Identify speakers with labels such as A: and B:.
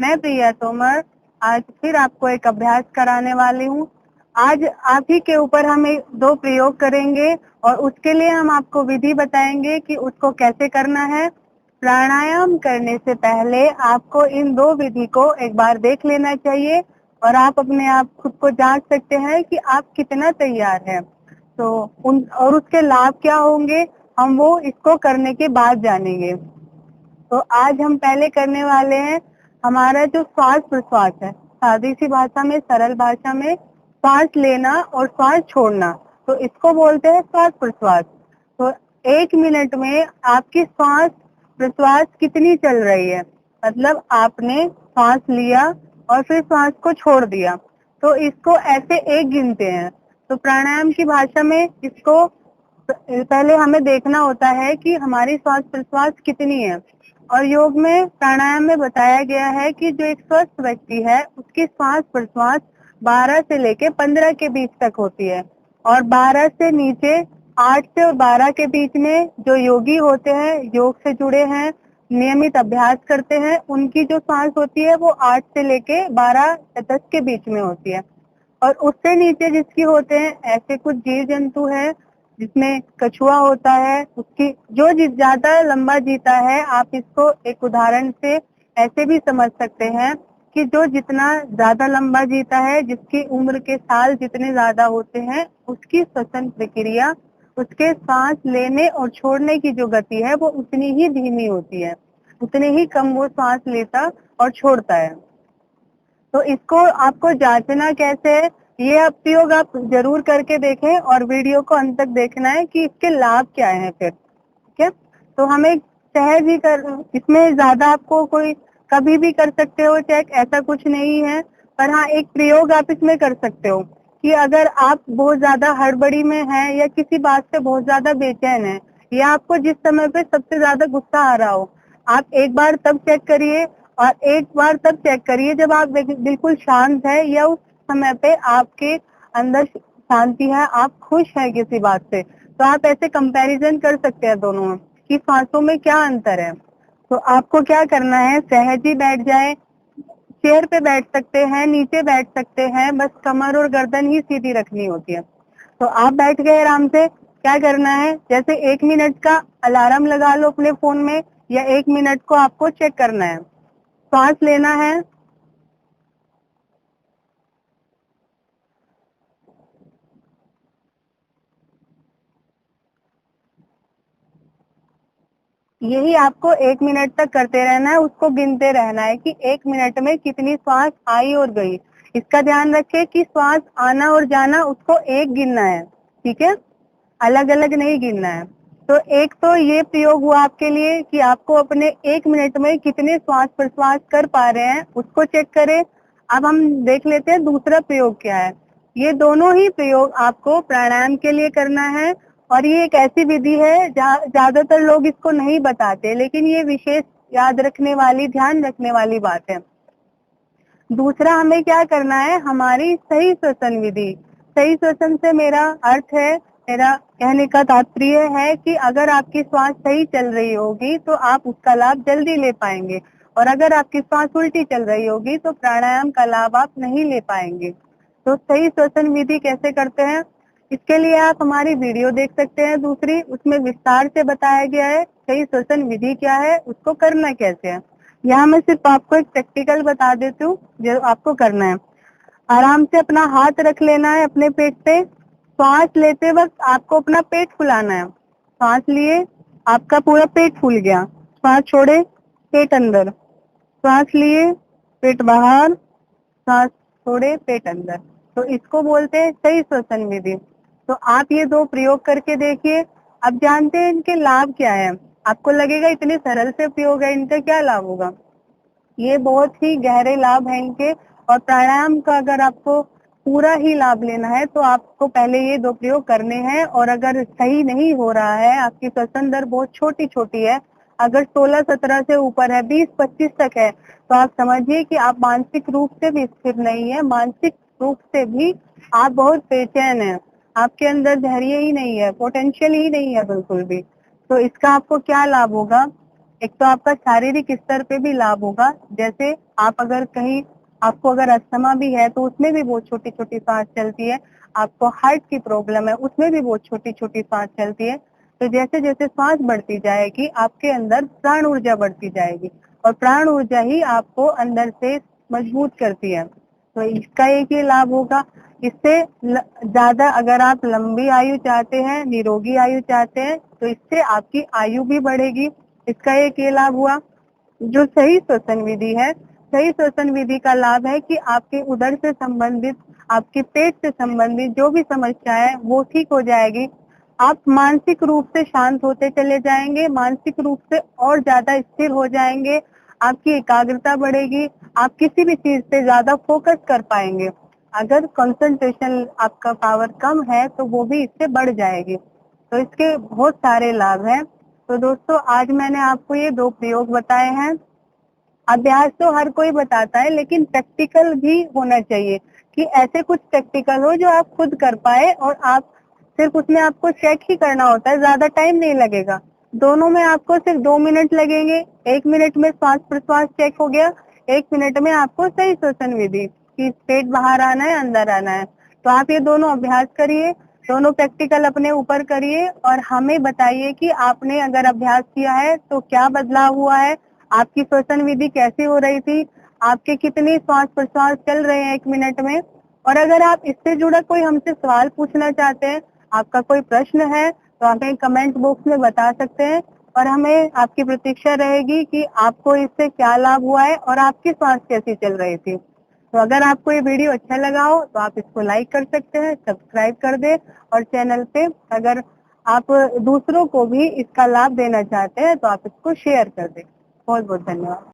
A: मैं प्रिया तोमर आज फिर आपको एक अभ्यास कराने वाली हूँ। आज आप ही के ऊपर हम दो प्रयोग करेंगे और उसके लिए हम आपको विधि बताएंगे कि उसको कैसे करना है। प्राणायाम करने से पहले आपको इन दो विधि को एक बार देख लेना चाहिए और आप अपने आप खुद को जांच सकते हैं कि आप कितना तैयार हैं। तो उसके लाभ क्या होंगे हम वो इसको करने के बाद जानेंगे। तो आज हम पहले करने वाले हैं हमारा जो श्वास प्रश्वास है, सादी सी भाषा में, सरल भाषा में श्वास लेना और श्वास छोड़ना, तो इसको बोलते हैं श्वास प्रश्वास। तो 1 मिनट में आपकी श्वास प्रश्वास कितनी चल रही है, मतलब आपने श्वास लिया और फिर श्वास को छोड़ दिया, तो इसको ऐसे एक गिनते हैं। तो प्राणायाम की भाषा में इसको पहले हमें देखना होता है कि हमारी श्वास प्रश्वास कितनी है। और योग में प्राणायाम में बताया गया है कि जो एक स्वस्थ व्यक्ति है उसकी श्वास प्रश्वास 12 से लेके 15 के बीच तक होती है और 12 से नीचे 8 से और 12 के बीच में जो योगी होते हैं, योग से जुड़े हैं, नियमित अभ्यास करते हैं, उनकी जो सांस होती है वो 8 से लेके 12 या 10 के बीच में होती है। और उससे नीचे जिसकी होते हैं, ऐसे कुछ जीव जंतु है जिसमें कछुआ होता है, उसकी जो ज्यादा लंबा जीता है, आप इसको एक उदाहरण से ऐसे भी समझ सकते हैं कि जो जितना ज्यादा लंबा जीता है, जिसकी उम्र के साल जितने ज्यादा होते हैं, उसकी श्वसन प्रक्रिया, उसके सांस लेने और छोड़ने की जो गति है वो उतनी ही धीमी होती है, उतने ही कम वो सांस लेता और छोड़ता है। तो इसको आपको जांचना कैसे है, ये प्रयोग आप जरूर करके देखें और वीडियो को अंत तक देखना है कि इसके लाभ क्या है फिर। ठीक है, तो हमें सहज ही इसमें ज्यादा आपको कोई कभी भी कर सकते हो चेक, ऐसा कुछ नहीं है। पर हाँ, एक प्रयोग आप इसमें कर सकते हो कि अगर आप बहुत ज्यादा हड़बड़ी में हैं या किसी बात से बहुत ज्यादा बेचैन है या आपको जिस समय पे सबसे ज्यादा गुस्सा आ रहा हो, आप एक बार तब चेक करिए और एक बार तब चेक करिए जब आप बिल्कुल शांत है या उस समय पे आपके अंदर शांति है, आप खुश हैं किसी बात से। तो आप ऐसे कंपैरिजन कर सकते हैं दोनों में कि सांसों में क्या अंतर है। तो आपको क्या करना है, सहज ही बैठ जाए, चेयर पे बैठ सकते हैं, नीचे बैठ सकते हैं, बस कमर और गर्दन ही सीधी रखनी होती है। तो आप बैठ गए आराम से। क्या करना है, जैसे 1 मिनट का अलार्म लगा लो अपने फोन में या 1 मिनट को आपको चेक करना है। सांस लेना है, यही आपको 1 मिनट तक करते रहना है, उसको गिनते रहना है कि 1 मिनट में कितनी श्वास आई और गई। इसका ध्यान रखें कि श्वास आना और जाना उसको एक गिनना है, ठीक है, अलग अलग नहीं गिनना है। तो एक तो ये प्रयोग हुआ आपके लिए कि आपको अपने 1 मिनट में कितने श्वास प्रश्वास कर पा रहे हैं उसको चेक करें। अब हम देख लेते हैं दूसरा प्रयोग क्या है। ये दोनों ही प्रयोग आपको प्राणायाम के लिए करना है और ये एक ऐसी विधि है जहाँ ज्यादातर लोग इसको नहीं बताते, लेकिन ये विशेष याद रखने वाली, ध्यान रखने वाली बात है। दूसरा हमें क्या करना है, हमारी सही श्वसन विधि। सही श्वसन से मेरा अर्थ है, मेरा कहने का तात्पर्य है कि अगर आपकी श्वास सही चल रही होगी तो आप उसका लाभ जल्दी ले पाएंगे और अगर आपकी श्वास उल्टी चल रही होगी तो प्राणायाम का लाभ आप नहीं ले पाएंगे। तो सही श्वसन विधि कैसे करते हैं, इसके लिए आप हमारी वीडियो देख सकते हैं दूसरी, उसमें विस्तार से बताया गया है सही श्वसन विधि क्या है, उसको करना कैसे है। यहाँ मैं सिर्फ आपको एक प्रैक्टिकल बता देती हूँ जो आपको करना है। आराम से अपना हाथ रख लेना है अपने पेट पे। सांस लेते वक्त आपको अपना पेट फुलाना है। सांस लिए, आपका पूरा पेट फूल गया, सांस छोड़े, पेट अंदर, सांस लिए, पेट बाहर, सांस छोड़े, पेट अंदर। तो इसको बोलते हैं सही श्वसन विधि। तो आप ये दो प्रयोग करके देखिए। अब जानते हैं इनके लाभ क्या है। आपको लगेगा इतने सरल से प्रयोग है, इनका क्या लाभ होगा। ये बहुत ही गहरे लाभ हैं इनके। और प्राणायाम का अगर आपको पूरा ही लाभ लेना है तो आपको पहले ये दो प्रयोग करने हैं। और अगर सही नहीं हो रहा है, आपकी श्वसन दर बहुत छोटी छोटी है, अगर 16-17 से ऊपर है, 20-25 तक है, तो आप समझिए कि आप मानसिक रूप से भी स्थिर नहीं है, मानसिक रूप से भी आप बहुत बेचैन हैं, आपके अंदर धैर्य ही नहीं है, पोटेंशियल ही नहीं है बिल्कुल भी। तो इसका आपको क्या लाभ होगा, एक तो आपका शारीरिक स्तर पे भी लाभ होगा, जैसे आप अगर कहीं आपको अगर अस्थमा भी है तो उसमें भी बहुत छोटी-छोटी सांस चलती है, आपको हार्ट की प्रॉब्लम है उसमें भी बहुत छोटी-छोटी सांस चलती है। तो जैसे-जैसे सांस बढ़ती जाएगी, आपके अंदर प्राण ऊर्जा बढ़ती जाएगी और प्राण ऊर्जा ही आपको अंदर से मजबूत करती है। तो इसका एक ये लाभ होगा। इससे ज़्यादा अगर आप लंबी आयु चाहते हैं, निरोगी आयु चाहते हैं, तो इससे आपकी आयु भी बढ़ेगी। इसका एक ये लाभ हुआ। जो सही श्वसन विधि है, सही श्वसन विधि का लाभ है कि आपके उदर से संबंधित, आपके पेट से संबंधित जो भी समस्या है वो ठीक हो जाएगी। आप मानसिक रूप से शांत होते चले जाएंगे, मानसिक रूप से और ज़्यादा स्थिर हो जाएंगे, आपकी एकाग्रता बढ़ेगी, आप किसी भी चीज़ पे ज़्यादा फोकस कर पाएंगे। अगर कंसंट्रेशन आपका पावर कम है तो वो भी इससे बढ़ जाएगी। तो इसके बहुत सारे लाभ हैं। तो दोस्तों आज मैंने आपको ये 2 प्रयोग बताए हैं। अभ्यास तो हर कोई बताता है लेकिन प्रैक्टिकल भी होना चाहिए कि ऐसे कुछ प्रैक्टिकल हो जो आप खुद कर पाए और आप सिर्फ उसमें आपको चेक ही करना होता है, ज़्यादा टाइम नहीं लगेगा। दोनों में आपको सिर्फ 2 मिनट लगेंगे। 1 मिनट में श्वास-प्रश्वास चेक हो गया, 1 मिनट में आपको सही श्वसन विधि कि पेट बाहर आना है, अंदर आना है। तो आप ये दोनों अभ्यास करिए, दोनों प्रैक्टिकल अपने ऊपर करिए और हमें बताइए कि आपने अगर अभ्यास किया है तो क्या बदलाव हुआ है, आपकी श्वसन विधि कैसी हो रही थी, आपके कितने श्वास-प्रश्वास चल रहे हैं 1 मिनट में। और अगर आप इससे जुड़ा कोई हमसे सवाल पूछना चाहते हैं, आपका कोई प्रश्न है, तो हमें कमेंट बॉक्स में बता सकते हैं और हमें आपकी प्रतीक्षा रहेगी कि आपको इससे क्या लाभ हुआ है और आपकी सांस कैसी चल रही थी। तो अगर आपको ये वीडियो अच्छा लगा हो तो आप इसको लाइक कर सकते हैं, सब्सक्राइब कर दें और चैनल पे अगर आप दूसरों को भी इसका लाभ देना चाहते हैं तो आप इसको शेयर कर दें। बहुत-बहुत धन्यवाद।